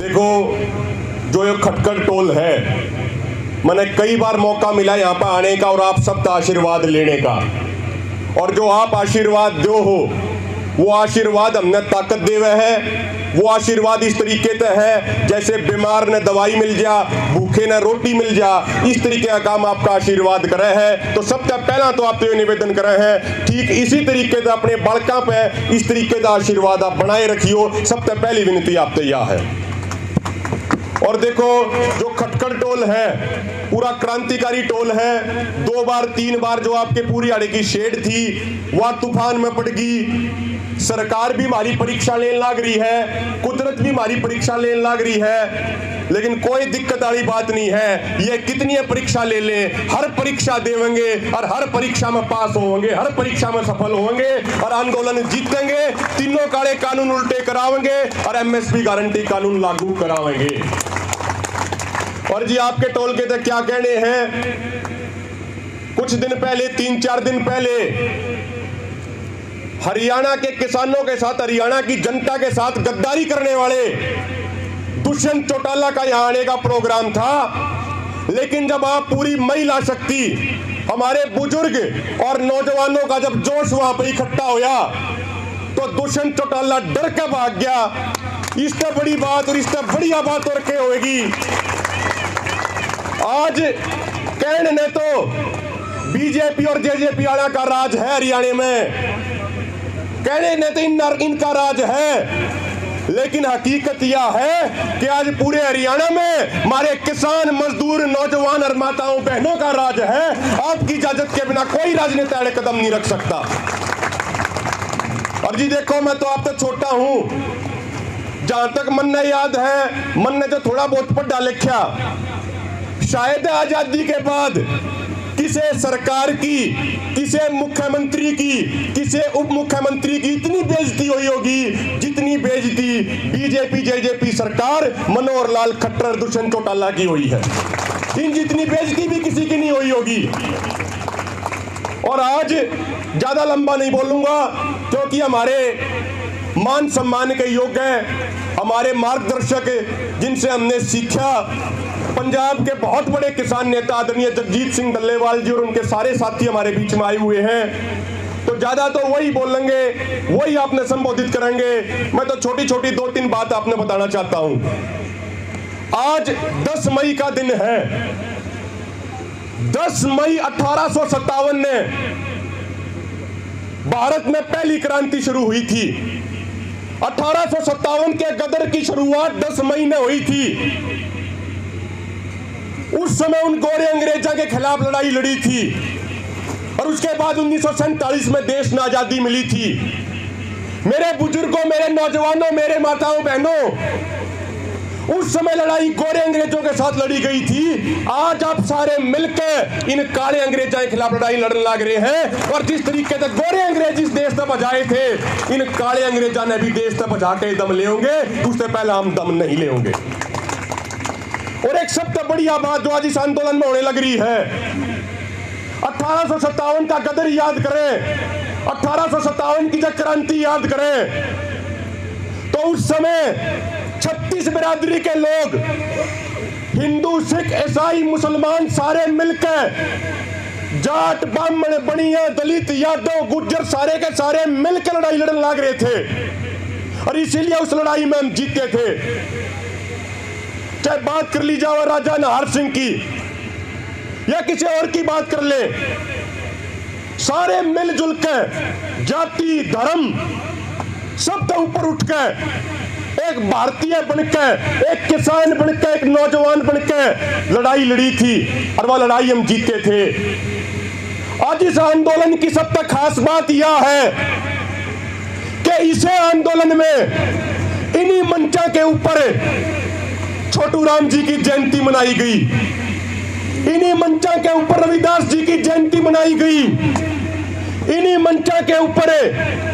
देखो, जो ये खटखट टोल है, मैंने कई बार मौका मिला यहाँ पर आने का और आप सबका आशीर्वाद लेने का, और जो आप आशीर्वाद दो हो वो आशीर्वाद हमने ताकत देवे है। वो आशीर्वाद इस तरीके से है जैसे बीमार ने दवाई मिल जा, भूखे ने रोटी मिल जा, इस तरीके का काम आपका आशीर्वाद करे है। तो सबसे पहला तो आप तो निवेदन करे हैं, ठीक इसी तरीके से अपने बालका पे इस तरीके का आशीर्वाद आप बनाए रखियो। सबसे पहली विनती आपसे यह है। और देखो, जो खटखट टोल है पूरा क्रांतिकारी टोल है। 2 बार 3 बार जो आपके पूरी आड़े की शेड थी वह तूफान में पड़ गई। सरकार भी हमारी परीक्षा लेने लग रही है, कुदरत भी हमारी परीक्षा लेने लग रही है, लेकिन कोई दिक्कत वाली बात नहीं है। ये कितनी परीक्षा ले लें, हर परीक्षा देवेंगे और हर परीक्षा में पास होंगे, हर परीक्षा में सफल होंगे और आंदोलन जीतेंगे। तीनों काले कानून उल्टे करावेंगे और एमएसपी गारंटी कानून लागू करावेंगे। और जी आपके टोल के तो क्या कहने हैं, कुछ दिन पहले 3-4 दिन पहले हरियाणा के किसानों के साथ, हरियाणा की जनता के साथ गद्दारी करने वाले दुष्यंत चौटाला का यहाँ आने का प्रोग्राम था। लेकिन जब आप पूरी महिला शक्ति, हमारे बुजुर्ग और नौजवानों का जब जोश वहां पर इकट्ठा होया तो दुष्यंत चौटाला डर के भाग गया। इससे बड़ी बात और इससे बढ़िया बात और क्या होगी। आज कहने ने तो बीजेपी और जेजेपी वाला का राज है हरियाणा में, कहने ने तो इनका राज है, लेकिन हकीकत यह है कि आज पूरे हरियाणा में हमारे किसान, मजदूर, नौजवान और माताओं बहनों का राज है। आपकी इजाजत के बिना कोई राजनेता अड़े कदम नहीं रख सकता। और जी देखो, मैं तो आप तक छोटा हूं, जहां तक मन ने याद है, मन ने जो थोड़ा बहुत पढ़ा लिखा, शायद आजादी के बाद किसे सरकार की, किसे मुख्यमंत्री की, किसे उप मुख्यमंत्री की इतनी बेइज्जती हुई होगी जितनी बेइज्जती बीजेपी जेजेपी सरकार मनोहर लाल खट्टर, दुष्यंत चौटाला की हुई है। इन जितनी बेइज्जती भी किसी की नहीं हुई होगी। और आज ज्यादा लंबा नहीं बोलूंगा क्योंकि हमारे मान सम्मान के योग्य है, हमारे मार्गदर्शक जिनसे हमने सीखा, पंजाब के बहुत बड़े किसान नेता आदरणीय जगजीत सिंह डल्लेवाल जी और उनके सारे साथी हमारे बीच में आए हुए हैं। तो ज्यादा तो वही बोलेंगे, वही आपने संबोधित करेंगे। मैं तो छोटी छोटी 2-3 बात आपने बताना चाहता हूं। आज 10 मई का दिन है। 10 मई 1857 में भारत में पहली क्रांति शुरू हुई थी। 1857 के गदर की शुरुआत 10 मई में हुई थी। उस समय उन गोरे अंग्रेजों के खिलाफ लड़ाई लड़ी थी और उसके बाद 1947 में देश में आजादी मिली थी। मेरे बुजुर्गों, मेरे नौजवानों, मेरे माताओं बहनों, उस समय लड़ाई गोरे अंग्रेजों के साथ लड़ी गई थी। आज आप सारे मिलकर इन काले अंग्रेजों के खिलाफ लड़ाई लड़ने लग रहे हैं। और जिस तरीके से गोरे अंग्रेज इस देश से बचाए थे, इन काले अंग्रेजों ने भी देश से बचा के दम ले होंगे। उससे पहले हम दम नहीं ले होंगे। और एक सबसे बढ़िया बात जो आज इस आंदोलन में होने लग रही है, 1857 का गदर याद करें, 1857 की जब क्रांति याद करें, तो उस समय 36 बिरादरी के लोग, हिंदू, सिख, ईसाई, मुसलमान सारे मिलकर, जाट, ब्राह्मण, बनिया, दलित, यादव, गुज्जर सारे के सारे मिलकर लड़ाई लड़ने लग रहे थे। और इसीलिए उस लड़ाई में हम जीते थे। चाहे बात कर ली जाए राजा नाहर सिंह की या किसी और की बात कर ले, सारे मिलजुल कर जाति, धर्म सब तो ऊपर उठ कर एक भारतीय बनकर, एक किसान बनकर, एक नौजवान बनकर लड़ाई लड़ी थी और वह लड़ाई हम जीते थे। आज इस आंदोलन की सबसे खास बात यह है कि इस आंदोलन में इन्हीं मंचा के ऊपर छोटू राम जी की जयंती मनाई गई। इन्हीं मंचा के ऊपर रविदास जी की जयंती मनाई गई। इन्हीं मंचा के ऊपर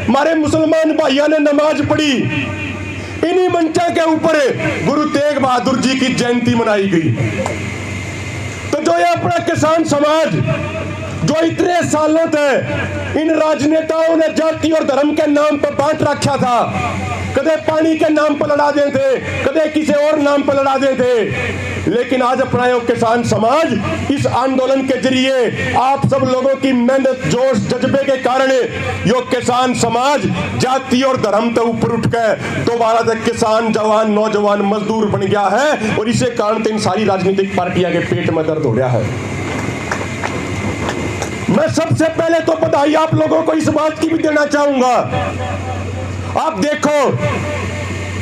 हमारे मुसलमान भाइयों ने नमाज पढ़ी। इन्हीं मंचा के ऊपर गुरु तेग बहादुर जी की जयंती मनाई गई। तो जो ये अपना किसान समाज जो इतने सालों तक इन राजनेताओं ने जाति और धर्म के नाम पर बांट रखा था, कदे पानी के नाम पर लड़ा दे थे, कदे किसी और नाम पर लड़ा दे थे, लेकिन आज अपना यो किसान समाज इस आंदोलन के जरिए आप सब लोगों की मेहनत, जोश, जज्बे के कारण यो किसान समाज जाति और धर्म से ऊपर उठ कर दोबारा से किसान, जवान, नौजवान, मजदूर बन गया है। और इसे कारण इन सारी राजनीतिक पार्टियां के पेट में दर्द हो रहा है। मैं सबसे पहले तो बधाई आप लोगों को इस बात की भी देना चाहूंगा। आप देखो,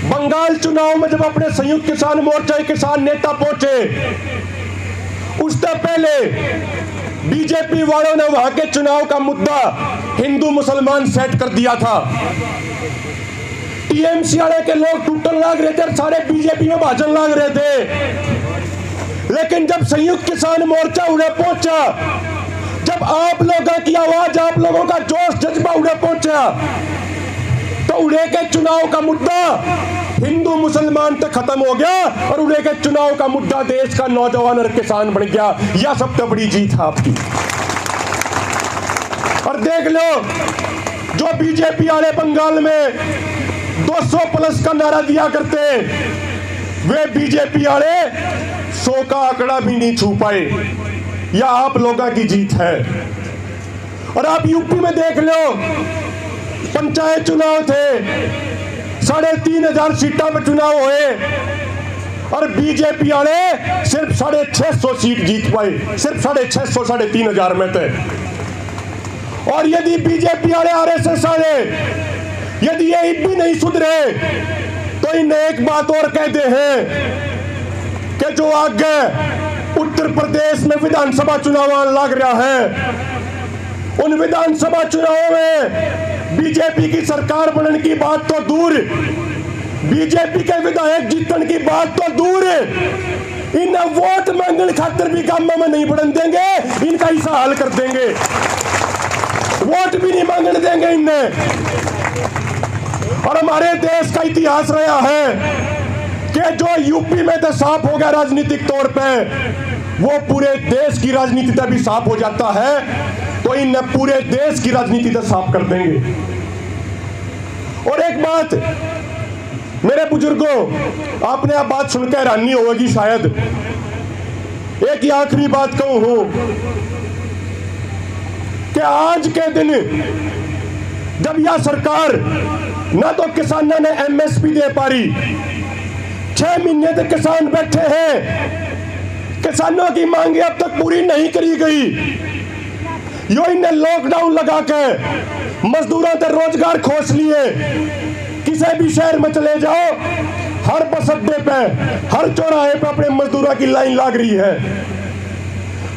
बंगाल चुनाव में जब अपने संयुक्त किसान मोर्चा के किसान नेता पहुंचे, उससे पहले बीजेपी वालों ने वहां के चुनाव का मुद्दा हिंदू मुसलमान सेट कर दिया था। टीएमसी वाले के लोग टूटन लाग रहे थे, सारे बीजेपी में भाजन लाग रहे थे। लेकिन जब संयुक्त किसान मोर्चा उन्हें पहुंचा, जब आप लोगों की आवाज, आप लोगों का जोश जज्बा उन्हें पहुंचा, तो उन्हें के चुनाव का मुद्दा हिंदू मुसलमान तक खत्म हो गया और उन्हें के चुनाव का मुद्दा देश का नौजवान और किसान बन गया। यह सबसे बड़ी जीत है आपकी। और देख लो, जो बीजेपी वाले बंगाल में 200 प्लस का नारा दिया करते, वे बीजेपी वाले 100 का आंकड़ा भी नहीं छू पाए। यह आप लोगों की जीत है। और आप यूपी में देख लो, पंचायत चुनाव थे, 3,500 सीटों पर चुनाव हुए और बीजेपी वाले सिर्फ 650 सीट जीत पाए, सिर्फ 650, 3,500 में थे। और यदि बीजेपी वाले, आरएसएस वाले यदि ये भी नहीं सुधरे तो इन्हें एक बात और कहते हैं कि जो आगे उत्तर प्रदेश में विधानसभा चुनाव लग रहा है, उन विधानसभा चुनावों में बीजेपी की सरकार बनने की बात तो दूर, बीजेपी के विधायक जीतने की बात तो दूर, इन्हें वोट मांगने खातिर भी काम में नहीं बढ़ने देंगे। इनका ऐसा हाल कर देंगे, वोट भी नहीं मांगने देंगे इन्हें। और हमारे देश का इतिहास रहा है कि जो यूपी में तो साफ हो गया राजनीतिक तौर पे, वो पूरे देश की राजनीति तक भी साफ हो जाता है, तो इन्हें पूरे देश की राजनीति तक साफ कर देंगे। और एक बात मेरे बुजुर्गों, आपने आप बात सुनकर हैरानी होगी शायद, एक ही आखिरी बात कहूं हूं कि आज के दिन जब यह सरकार ना तो किसानों ने एमएसपी दे पा रही, 6 महीने तक किसान बैठे हैं, किसानों की मांगे अब तक पूरी नहीं करी गई। यो इन्हें लॉकडाउन लगा के मजदूरों से रोजगार खोस लिए। किसी भी शहर में चले जाओ, हर बस अड्डे पे, हर चौराहे पे अपने मजदूरों की लाइन लग रही है।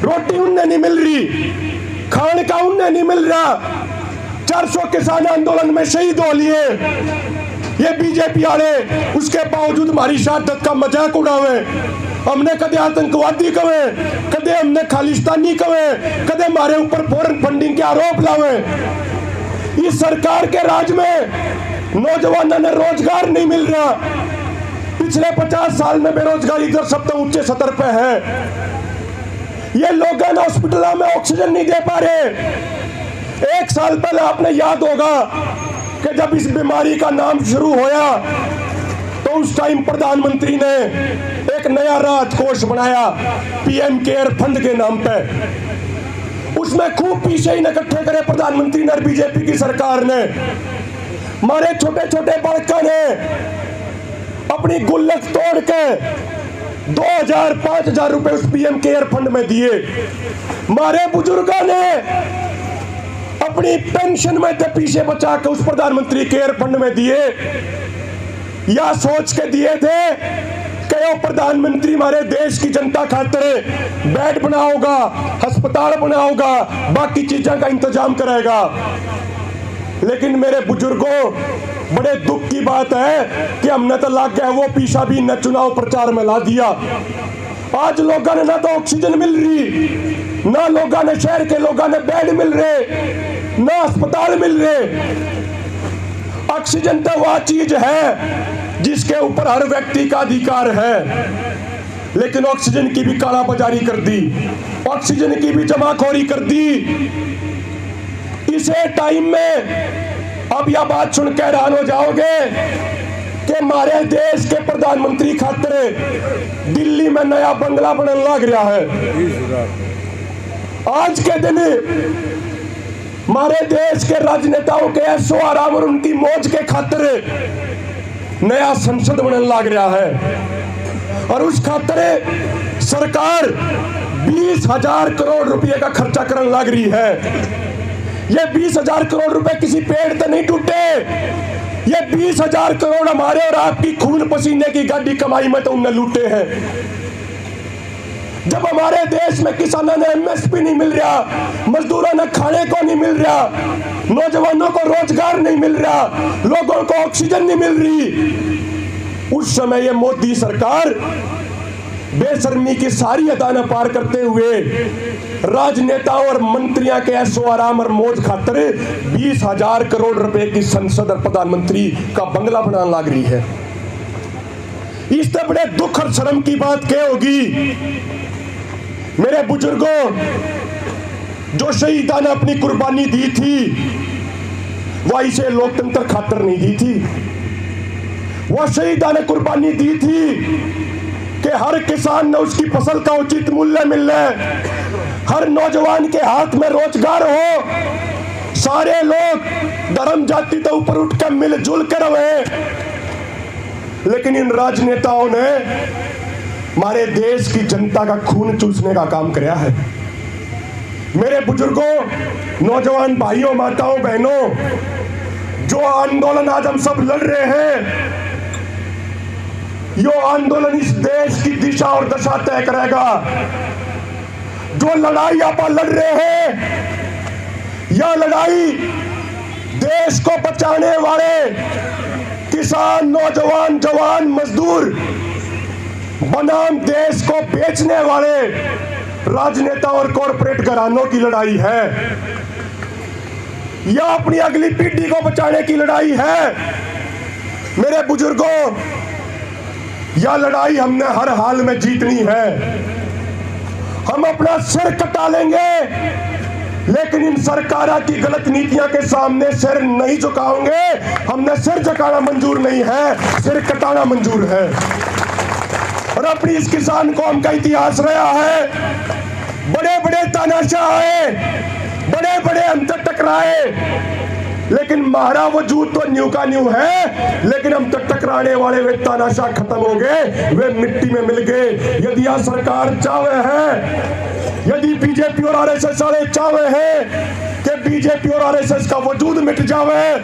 रोटी उन्हें नहीं मिल रही, खाने का उन्हें नहीं मिल रहा। 400 किसान आंदोलन में शहीद हो लिए। ये बीजेपी वाले उसके बावजूद हमारी शहादत का मजाक उड़ावे। हमने कदे आतंकवादी कहे, कदे हमने खालिस्तानी कहे, कदे हमारे ऊपर फॉरेन फंडिंग के आरोप लावे। इस सरकार के राज में नौजवानों ने रोजगार नहीं मिल रहा। पिछले 50 साल में बेरोजगारी इधर सबसे ऊंचे स्तर पे है। ये लोग हॉस्पिटलों में ऑक्सीजन नहीं दे पा रहे। 1 साल पहले आपने याद होगा कि जब इस बीमारी का नाम शुरू होया तो उस टाइम प्रधानमंत्री ने एक नया राहत कोष बनाया पीएम केयर फंड के नाम पे। उसमें खूब पैसे इकट्ठे करे प्रधानमंत्री ने, बीजेपी की सरकार ने। हमारे छोटे छोटे बालकों ने अपनी गुल्लक तोड़ के 2,000-5,000 रुपए उस पीएम केयर फंड में दिए। हमारे बुजुर्गों ने अपनी पेंशन में से पीछे बचा के उस प्रधानमंत्री केयर फंड में दिए। या सोच के दिए थे कि वो प्रधानमंत्री हमारे देश की जनता खातिर बेड बनाओगा, अस्पताल बनाओगा, बाकी चीजों का इंतजाम करेगा। लेकिन मेरे बुजुर्गों, बड़े दुख की बात है कि हमने तो लग गया वो पीछा भी न चुनाव प्रचार में ला दिया। आज लोगों ने ना तो ऑक्सीजन मिल रही, ना लोगों ने, शहर के लोगों ने बेड मिल रहे, ना अस्पताल मिल रहे। ऑक्सीजन तो वह चीज है जिसके ऊपर हर व्यक्ति का अधिकार है। लेकिन ऑक्सीजन की भी कालाबाजारी कर दी, ऑक्सीजन की भी जमाखोरी कर दी। इसे टाइम में अब यह बात सुन के हैरान हो जाओगे कि हमारे देश के प्रधानमंत्री खातिर दिल्ली में नया बंगला बनने लग रहा है। आज के दिन हमारे देश के राजनेताओं के ऐशो आराम और उनकी मौज के खातिर नया संसद बनने लग रहा है, और उस खातिर सरकार 20,000 करोड़ रुपए का खर्चा करने लग रही है। ये 20,000 करोड़ रुपए किसी पेड़ से नहीं टूटे, ये 20,000 करोड़ हमारे और आपकी खून पसीने की गाड़ी कमाई में तो उन्हें लूटे हैं। जब हमारे देश में किसानों ने एमएसपी नहीं मिल रहा, मजदूरों ने खाने को नहीं मिल रहा, नौजवानों को रोजगार नहीं मिल रहा, लोगों को ऑक्सीजन नहीं मिल रही, उस समय ये मोदी सरकार बेशर्मी की सारी अदाना पार करते हुए राजनेताओं और मंत्रियों के ऐशो आराम और मौज खातिर 20,000 करोड़ रुपए की संसद और प्रधानमंत्री का बंगला बनाने लग रही है। इससे बड़े दुख और शर्म की बात क्या होगी मेरे बुजुर्गों, जो शहीदा ने अपनी कुर्बानी दी थी वह इसे लोकतंत्र खातिर नहीं दी थी। वह शहीदा ने कुर्बानी दी थी कि हर किसान ने उसकी फसल का उचित मूल्य मिले, हर नौजवान के हाथ में रोजगार हो, सारे लोग धर्म जाति तो ऊपर उठ कर मिलजुल कर रहे। लेकिन इन राजनेताओं ने हमारे देश की जनता का खून चूसने का काम किया है। मेरे बुजुर्गों, नौजवान भाइयों, माताओं, बहनों, जो आंदोलन आज हम सब लड़ रहे हैं, यो आंदोलन इस देश की दिशा और दशा तय करेगा। जो लड़ाई आप लड़ रहे हैं, यह लड़ाई देश को बचाने वाले किसान, नौजवान, जवान, मजदूर बनाम देश को बेचने वाले राजनेता और कॉरपोरेट घरानों की लड़ाई है। यह अपनी अगली पीढ़ी को बचाने की लड़ाई है। मेरे बुजुर्गों, यह लड़ाई हमने हर हाल में जीतनी है। हम अपना सिर कटा लेंगे, लेकिन इन सरकारों की गलत नीतियों के सामने सिर नहीं झुकाएंगे। हमने सिर झुकाना मंजूर नहीं है, सिर कटाना मंजूर है। और अपनी इस किसान कौम का इतिहास रहा है, बड़े बड़े तानाशाह आए, बड़े बड़े अंतर टकराए, लेकिन हमारा वजूद तो न्यू का न्यू है। लेकिन हम तक टकराने वाले वे तानाशाह खत्म हो गए, वे मिट्टी में मिल गए। यदि यह सरकार चाहे है, यदि बीजेपी और आरएसएस वाले चाहे हैं कि बीजेपी और आरएसएस का वजूद मिट जावे,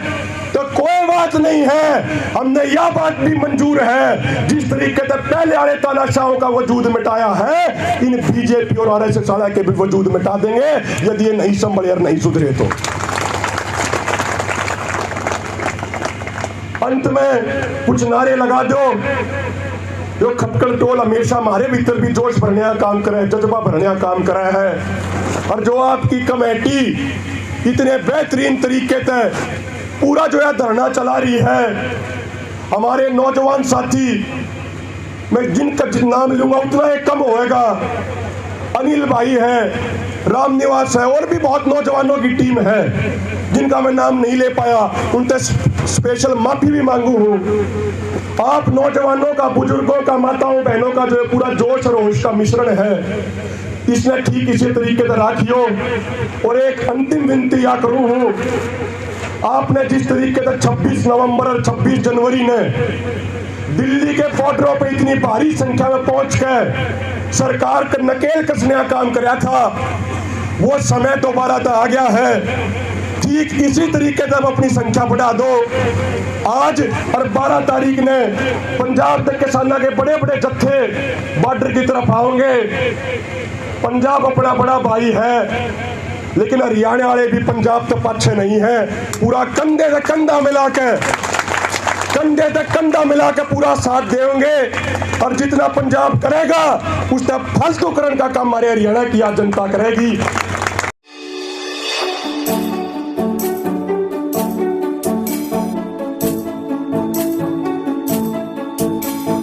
तो कोई बात नहीं है। हमने यह बात भी मंजूर है, जिस तरीके से पहले वाले तानाशाहों का वजूद मिटाया है, इन बीजेपी और आरएसएस वाले के भी वजूद मिटा देंगे, यदि ये नहीं संभले और नहीं सुधरे तो। अंत में कुछ नारे लगा दो। जो खटकड़ टोल हमेशा हमारे भीतर भी जोश भरने का काम करे, जज्बा भरने का काम करा है। और जो आपकी कमेटी इतने बेहतरीन तरीके से पूरा जो है धरना चला रही है, हमारे नौजवान साथी, मैं जिनका नाम लूंगा उतना एक कम होएगा, अनिल भाई है, राम निवास है, और भी बहुत नौजवानों की टीम है जिनका मैं नाम नहीं ले पाया, उनसे स्पेशल माफी भी मांगू हूँ। आप नौजवानों का, बुजुर्गों का, माताओं बहनों का जो है पूरा जोश और होश का मिश्रण है, इसने ठीक इसी तरीके से राखियो। और एक अंतिम विनती या करूँ हूँ, आपने जिस तरीके से 26 नवंबर और 26 जनवरी ने दिल्ली के बॉर्डरों पर इतनी भारी संख्या में पहुंच कर सरकार का नकेल कसने का काम कराया था, वो समय दोबारा तो आ गया है। ठीक इसी तरीके से हम अपनी संख्या बढ़ा दो। आज और 12 तारीख ने पंजाब तक किसानों के बड़े बड़े जत्थे बॉर्डर की तरफ आओगे। पंजाब अपना बड़ा भाई है, लेकिन हरियाणा वाले भी पंजाब तो पीछे नहीं है। पूरा कंधे से कंधा मिला के, कंधे से कंधा मिला के पूरा साथ देंगे। और जितना पंजाब करेगा, उसका फालतूकरण का काम हमारे हरियाणा की जनता करेगी।